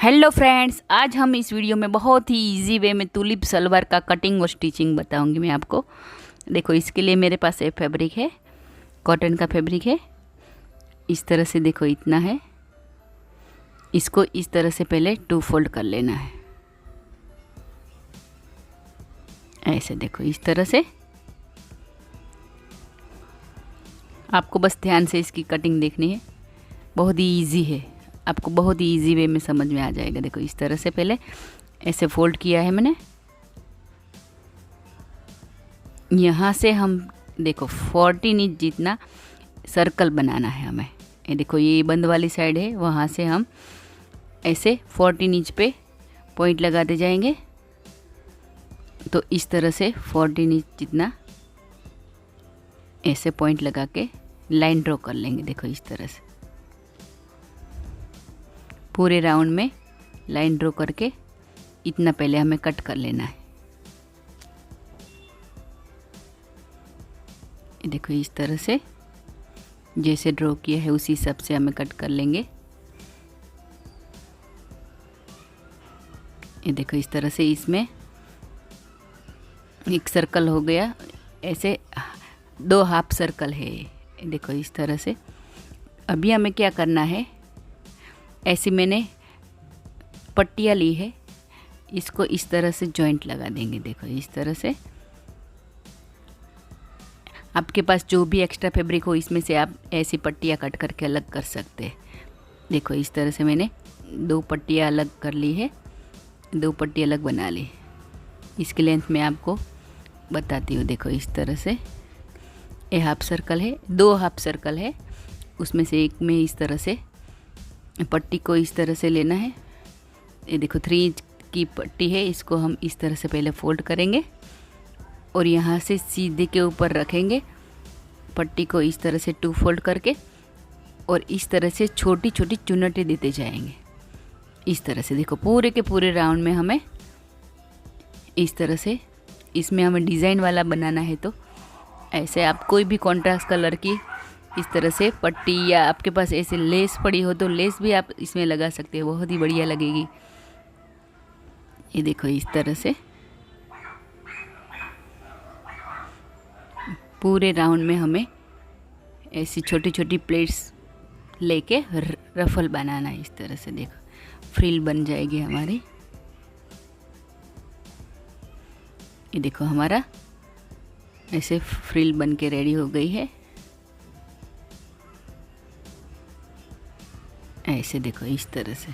Hello friends, आज हम इस वीडियो में बहुत ही इजी वे में तुलिप सलवार का कटिंग और स्टिचिंग बताऊंगी मैं आपको। देखो, इसके लिए मेरे पास एक फैब्रिक है, कॉटन का फैब्रिक है। इस तरह से देखो, इतना है। इसको इस तरह से पहले 2 फोल्ड कर लेना है। ऐसे देखो, इस तरह से। आपको बस ध्यान से इसकी कटिंग देखनी है, बहुत ही ईजी है। आपको बहुत ही ईजी वे में समझ में आ जाएगा। देखो, इस तरह से पहले ऐसे फोल्ड किया है मैंने। यहाँ से हम देखो 14 इंच जितना सर्कल बनाना है हमें। ये देखो, ये बंद वाली साइड है, वहाँ से हम ऐसे 14 इंच पे पॉइंट लगाते जाएंगे। तो इस तरह से 14 इंच जितना ऐसे पॉइंट लगा के लाइन ड्रॉ कर लेंगे। देखो, इस तरह से पूरे राउंड में लाइन ड्रॉ करके इतना पहले हमें कट कर लेना है। देखो, इस तरह से जैसे ड्रॉ किया है उसी हिसाब से हमें कट कर लेंगे। ये देखो, इस तरह से इसमें एक सर्कल हो गया। ऐसे 2 हाफ सर्कल है। देखो, इस तरह से। अभी हमें क्या करना है, ऐसी मैंने पट्टियाँ ली है, इसको इस तरह से जॉइंट लगा देंगे। देखो, इस तरह से। आपके पास जो भी एक्स्ट्रा फैब्रिक हो, इसमें से आप ऐसी पट्टियाँ कट करके अलग कर सकते हैं। देखो, इस तरह से मैंने 2 पट्टियाँ अलग कर ली है, 2 पट्टी अलग बना ली। इसकी लेंथ मैं आपको बताती हूँ। देखो, इस तरह से ये हाफ सर्कल है, 2 हाफ सर्कल है, उसमें से एक में इस तरह से पट्टी को इस तरह से लेना है। ये देखो, 3 इंच की पट्टी है, इसको हम इस तरह से पहले फोल्ड करेंगे और यहाँ से सीधे के ऊपर रखेंगे पट्टी को इस तरह से 2 फोल्ड करके, और इस तरह से छोटी छोटी चुन्नटें देते जाएंगे। इस तरह से देखो, पूरे के पूरे राउंड में हमें इस तरह से, इसमें हमें डिज़ाइन वाला बनाना है। तो ऐसे आप कोई भी कॉन्ट्रास्ट कलर की इस तरह से पट्टी, या आपके पास ऐसे लेस पड़ी हो तो लेस भी आप इसमें लगा सकते हो, बहुत ही बढ़िया लगेगी। ये देखो, इस तरह से पूरे राउंड में हमें ऐसी छोटी छोटी प्लेट्स लेके रफल बनाना है। इस तरह से देखो, फ्रिल बन जाएगी हमारी। ये देखो, हमारा ऐसे फ्रिल बन के रेडी हो गई है। ऐसे देखो, इस तरह से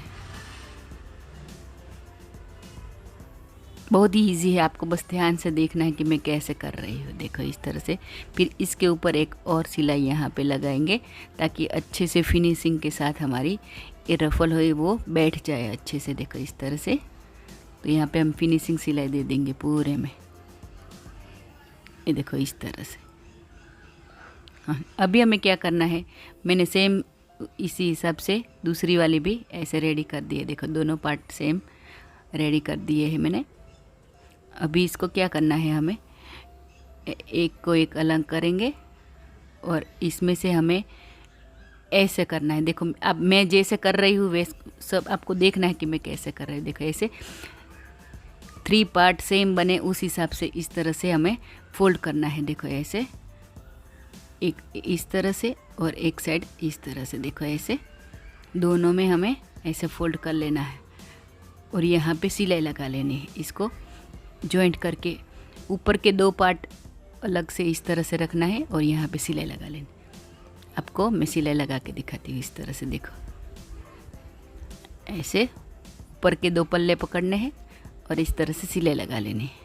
बहुत ही इजी है। आपको बस ध्यान से देखना है कि मैं कैसे कर रही हूँ। देखो, इस तरह से। फिर इसके ऊपर एक और सिलाई यहाँ पे लगाएंगे, ताकि अच्छे से फिनिशिंग के साथ हमारी ये रफल हो वो बैठ जाए अच्छे से। देखो, इस तरह से। तो यहाँ पे हम फिनिशिंग सिलाई दे देंगे पूरे में। ये देखो, इस तरह से। हाँ, अभी हमें क्या करना है, मैंने सेम इसी हिसाब से दूसरी वाली भी ऐसे रेडी कर दी है। देखो, दोनों पार्ट सेम रेडी कर दिए हैं मैंने। अभी इसको क्या करना है, हमें एक को एक अलग करेंगे और इसमें से हमें ऐसे करना है। देखो, अब मैं जैसे कर रही हूँ वैसे सब आपको देखना है कि मैं कैसे कर रही हूँ। देखो, ऐसे 3 पार्ट सेम बने उस हिसाब से इस तरह से हमें फोल्ड करना है। देखो, ऐसे एक इस तरह से और एक साइड इस तरह से। देखो, ऐसे दोनों में हमें ऐसे फोल्ड कर लेना है और यहाँ पे सिलाई लगा लेनी है। इसको जॉइंट करके ऊपर के 2 पार्ट अलग से इस तरह से रखना है और यहाँ पे सिलाई लगा लेनी। आपको मैं सिलाई लगा के दिखाती हूँ। इस तरह से देखो, ऐसे ऊपर के 2 पल्ले पकड़ने हैं और इस तरह से सिलाई लगा लेनी है।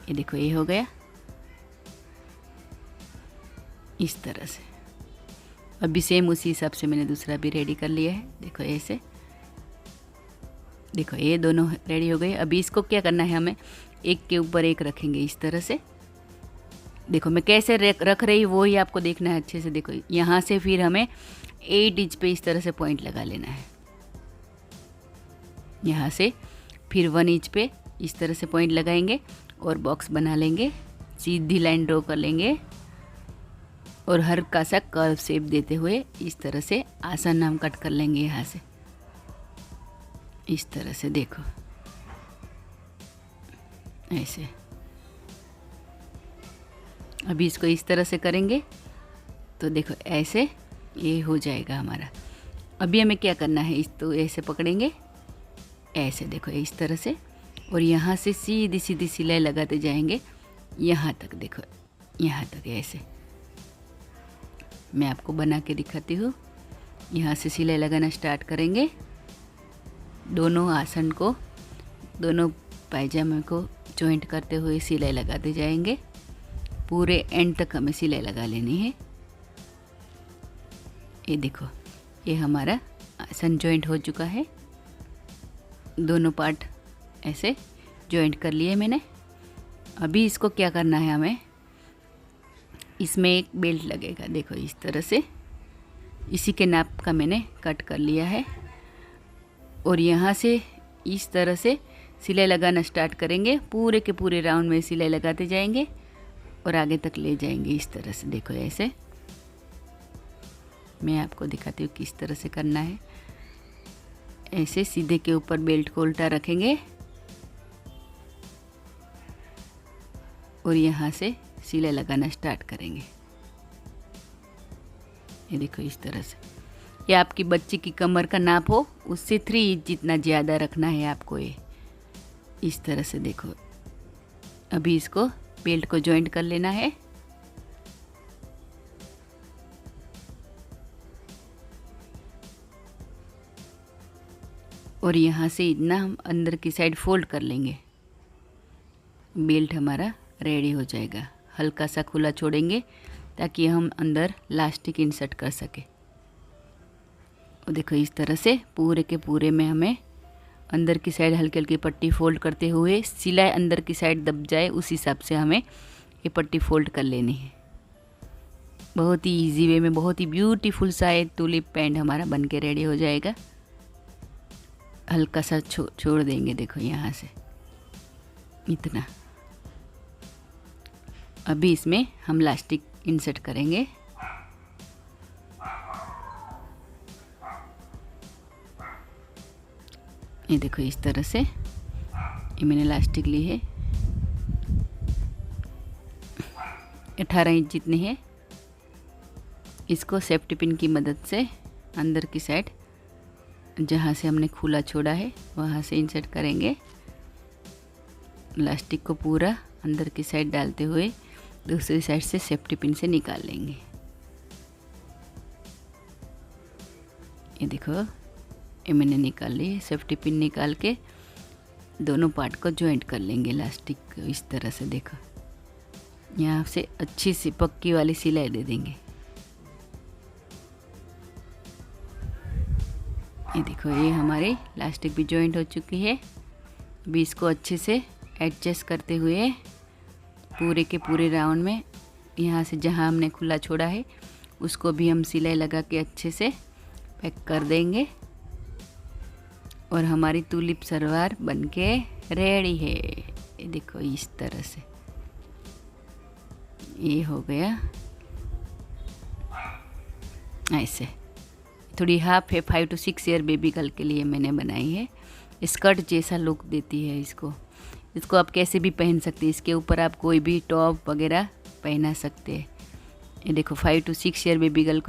ये देखो, ये हो गया इस तरह से। अभी सेम उसी हिसाब से मैंने दूसरा भी रेडी कर लिया है। देखो, ऐसे। देखो, ये दोनों रेडी हो गए। अभी इसको क्या करना है, हमें एक के ऊपर एक रखेंगे इस तरह से। देखो, मैं कैसे रख रही हूँ वो ही आपको देखना है अच्छे से। देखो, यहाँ से फिर हमें 8 इंच पे इस तरह से पॉइंट लगा लेना है। यहाँ से फिर 1 इंच पे इस तरह से पॉइंट लगाएंगे और बॉक्स बना लेंगे। सीधी लाइन ड्रॉ कर लेंगे और हल्का सा कर्व शेप देते हुए इस तरह से आसान हम कट कर लेंगे यहाँ से। इस तरह से देखो, ऐसे। अभी इसको इस तरह से करेंगे तो देखो ऐसे ये हो जाएगा हमारा। अभी हमें क्या करना है, इस तो ऐसे पकड़ेंगे, ऐसे देखो इस तरह से, और यहाँ से सीधी सीधी सिलाई लगाते जाएंगे यहाँ तक। देखो यहाँ तक ऐसे। मैं आपको बना के दिखाती हूँ। यहाँ से सिलाई लगाना स्टार्ट करेंगे। दोनों आसन को, दोनों पायजामे को जॉइंट करते हुए सिलाई लगाते जाएंगे। पूरे एंड तक हमें सिलाई लगा लेनी है। ये देखो, ये हमारा आसन जॉइंट हो चुका है। दोनों पार्ट ऐसे जॉइंट कर लिए मैंने। अभी इसको क्या करना है हमें, इसमें एक बेल्ट लगेगा, देखो इस तरह से। इसी के नाप का मैंने कट कर लिया है। और यहाँ से इस तरह से सिलाई लगाना स्टार्ट करेंगे। पूरे के पूरे राउंड में सिलाई लगाते जाएंगे और आगे तक ले जाएंगे इस तरह से। देखो ऐसे, मैं आपको दिखाती हूँ किस तरह से करना है। ऐसे सीधे के ऊपर बेल्ट को उल्टा रखेंगे और यहाँ से सिलाई लगाना स्टार्ट करेंगे। ये देखो इस तरह से। ये आपकी बच्ची की कमर का नाप हो उससे 3 इंच जितना ज़्यादा रखना है आपको। ये इस तरह से देखो। अभी इसको बेल्ट को जॉइंट कर लेना है। और यहाँ से इतना हम अंदर की साइड फोल्ड कर लेंगे। बेल्ट हमारा रेडी हो जाएगा। हल्का सा खुला छोड़ेंगे ताकि हम अंदर लास्टिक इंसर्ट कर सके। और देखो इस तरह से पूरे के पूरे में हमें अंदर की साइड हल्की हल्की पट्टी फोल्ड करते हुए, सिलाई अंदर की साइड दब जाए उस हिसाब से हमें ये पट्टी फोल्ड कर लेनी है। बहुत ही इजी वे में बहुत ही ब्यूटीफुल सा एक टूलिप पैंट हमारा बन के रेडी हो जाएगा। हल्का सा छोड़ देंगे, देखो यहाँ से इतना। अभी इसमें हम लास्टिक इंसर्ट करेंगे। ये देखो इस तरह से, ये मैंने लास्टिक ली है 18 इंच जितनी है। इसको सेफ्टी पिन की मदद से अंदर की साइड जहाँ से हमने खुला छोड़ा है वहाँ से इंसर्ट करेंगे। लास्टिक को पूरा अंदर की साइड डालते हुए दूसरी साइड से सेफ्टी पिन से निकाल लेंगे। ये देखो, ये मैंने निकाल ली। सेफ्टी पिन निकाल के दोनों पार्ट को जॉइंट कर लेंगे लास्टिक को इस तरह से। देखो यहाँ से अच्छी सी पक्की वाली सिलाई दे देंगे। ये देखो, ये हमारी लास्टिक भी जॉइंट हो चुकी है। अभी इसको अच्छे से एडजस्ट करते हुए पूरे के पूरे राउंड में यहाँ से जहाँ हमने खुला छोड़ा है उसको भी हम सिलाई लगा के अच्छे से पैक कर देंगे। और हमारी टूलिप सलवार बनके रेडी है। ये देखो इस तरह से ये हो गया। ऐसे थोड़ी हाफ है, 5 to 6 ईयर बेबी गर्ल के लिए मैंने बनाई है। स्कर्ट जैसा लुक देती है इसको। इसको आप कैसे भी पहन सकते हैं। इसके ऊपर आप कोई भी टॉप वगैरह पहना सकते हैं। ये देखो 5 to 6 ईयर बेबी गर्ल को